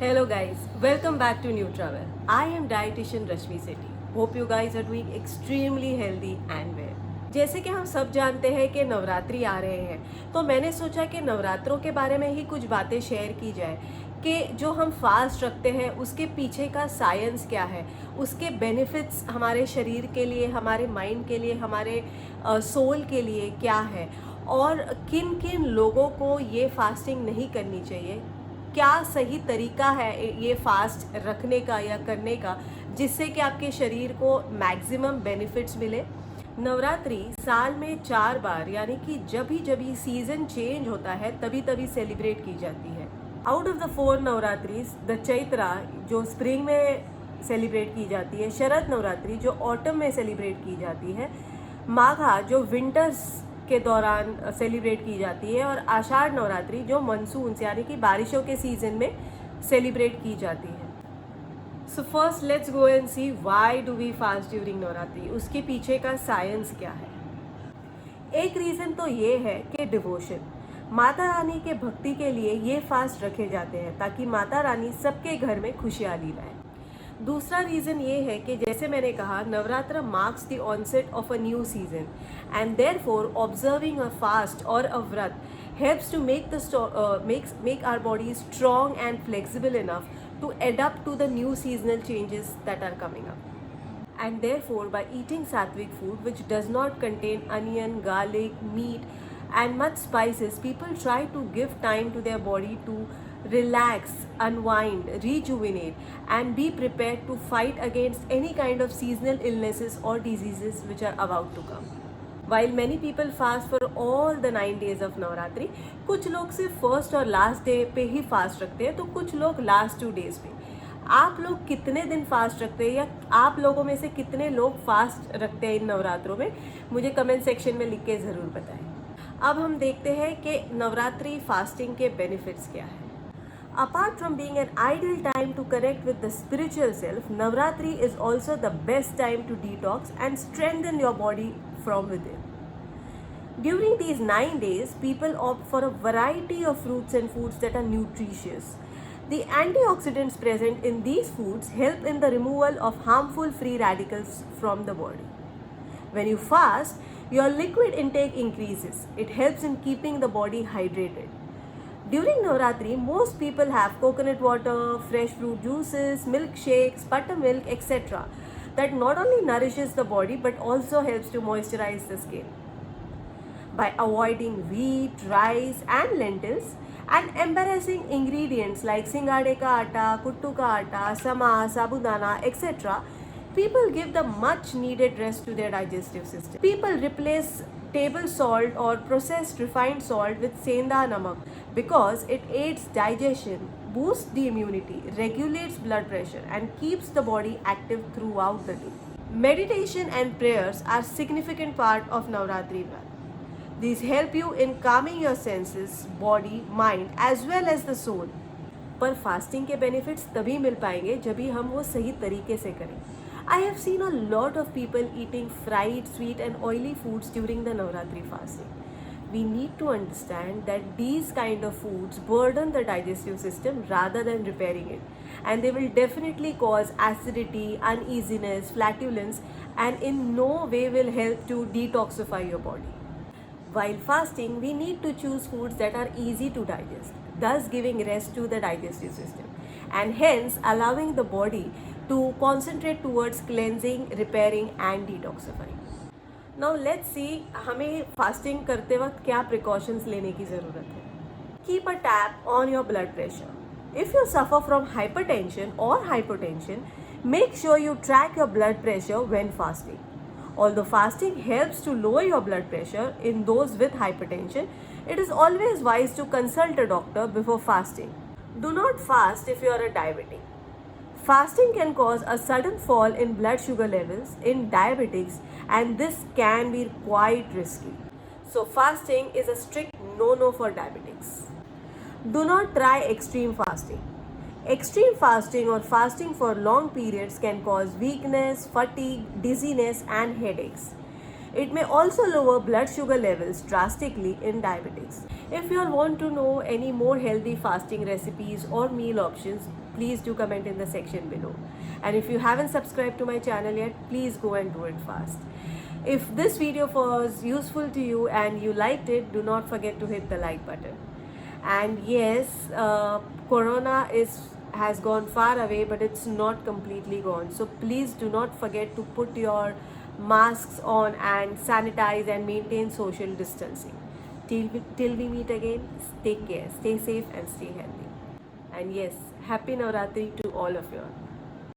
Hello guys, welcome back to New Travel. I am dietitian Rashmi Sethi. Hope you guys are doing extremely healthy and well. जैसे कि हम सब जानते हैं कि नवरात्रि आ रहे हैं, तो मैंने सोचा कि नवरात्रों के बारे में ही कुछ बातें शेयर की जाए कि जो हम फास्ट रखते हैं उसके पीछे का साइंस क्या है, उसके बेनिफिट्स हमारे शरीर के लिए, हमारे माइंड के लिए, हमारे सोल के लिए क्या है और किन किन लोगों को ये फास्टिंग नहीं करनी चाहिए, क्या सही तरीका है ये फास्ट रखने का या करने का जिससे कि आपके शरीर को मैक्सिमम बेनिफिट्स मिले। नवरात्रि साल में 4 बार यानी कि जब भी सीजन चेंज होता है तभी तभी सेलिब्रेट की जाती है। आउट ऑफ द 4 नवरात्रिज, द चैत्रा जो स्प्रिंग में सेलिब्रेट की जाती है, शरद नवरात्रि जो ऑटम में सेलिब्रेट की जाती है, माघा जो विंटर्स के दौरान सेलिब्रेट की जाती है और आषाढ़ नवरात्रि जो मानसून यानी कि बारिशों के सीजन में सेलिब्रेट की जाती है। So first let's go and see why do we fast during Navratri, उसके पीछे का साइंस क्या है। एक रीज़न तो ये है कि डिवोशन, माता रानी के भक्ति के लिए ये फास्ट रखे जाते हैं ताकि माता रानी सबके घर में खुशहाली लाए। दूसरा रीज़न ये है कि जैसे मैंने कहा, Navratra marks the onset of a new season and therefore observing a fast और अ व्रत helps to make our body strong and flexible enough to adapt to the new seasonal changes that are coming up. And therefore, by eating sattvic food which does not contain onion, garlic, meat and much spices, people try to give time to their body to relax, unwind, rejuvenate and be prepared to fight against any kind of seasonal illnesses or diseases which are about to come. While many people fast for all the 9 days of Navratri, कुछ लोग सिर्फ first और last day पे ही fast रखते हैं, तो कुछ लोग लास्ट 2 डेज पे। आप लोग कितने दिन फास्ट रखते हैं या आप लोगों में से कितने लोग फास्ट रखते हैं इन नवरात्रों में, मुझे कमेंट सेक्शन में लिख के ज़रूर बताएं। अब हम देखते हैं कि नवरात्रि फास्टिंग के बेनिफिट्स क्या है। Apart from being an ideal time to connect with the spiritual self, Navratri is also the best time to detox and strengthen your body from within. During these 9 days, people opt for a variety of fruits and foods that are nutritious. The antioxidants present in these foods help in the removal of harmful free radicals from the body. When you fast, your liquid intake increases. It helps in keeping the body hydrated. During Navratri, most people have coconut water, fresh fruit juices, milkshakes, buttermilk, etc. that not only nourishes the body but also helps to moisturize the skin. By avoiding wheat, rice and lentils and embarrassing ingredients like singade ka atta, kuttu ka atta, sama, sabudana, etc., people give the much needed rest to their digestive system. People replace table salt or processed refined salt with senda namak because it aids digestion, boosts the immunity, regulates blood pressure and keeps the body active throughout the day. Meditation and prayers are significant part of Navratri Vrat. These help you in calming your senses, body, mind as well as the soul. पर fasting के benefits तभी मिल पाएंगे जब भी हम वो सही तरीके से करें। I have seen a lot of people eating fried, sweet and oily foods during the Navratri fasting. We need to understand that these kind of foods burden the digestive system rather than repairing it. And they will definitely cause acidity, uneasiness, flatulence and in no way will help to detoxify your body. While fasting, we need to choose foods that are easy to digest, thus giving rest to the digestive system and hence allowing the body to concentrate towards cleansing, repairing and detoxifying. Now let's see हमें fasting करते वक्त क्या precautions लेने की ज़रूरत है। Keep a tab on your blood pressure. If you suffer from hypertension or hypotension, make sure you track your blood pressure when fasting. Although fasting helps to lower your blood pressure in those with hypertension, it is always wise to consult a doctor before fasting. Do not fast if you are a diabetic. Fasting can cause a sudden fall in blood sugar levels in diabetics and this can be quite risky. So fasting is a strict no-no for diabetics. Do not try extreme fasting. Extreme fasting or fasting for long periods can cause weakness, fatigue, dizziness and headaches. It may also lower blood sugar levels drastically in diabetics. If you all want to know any more healthy fasting recipes or meal options, please do comment in the section below. And if you haven't subscribed to my channel yet, please go and do it fast. If this video was useful to you and you liked it, do not forget to hit the like button. And yes, corona has gone far away, but it's not completely gone, so please do not forget to put your masks on and sanitize and maintain social distancing. Till we meet again, take care, stay safe and stay healthy. And yes, happy Navratri to all of you all.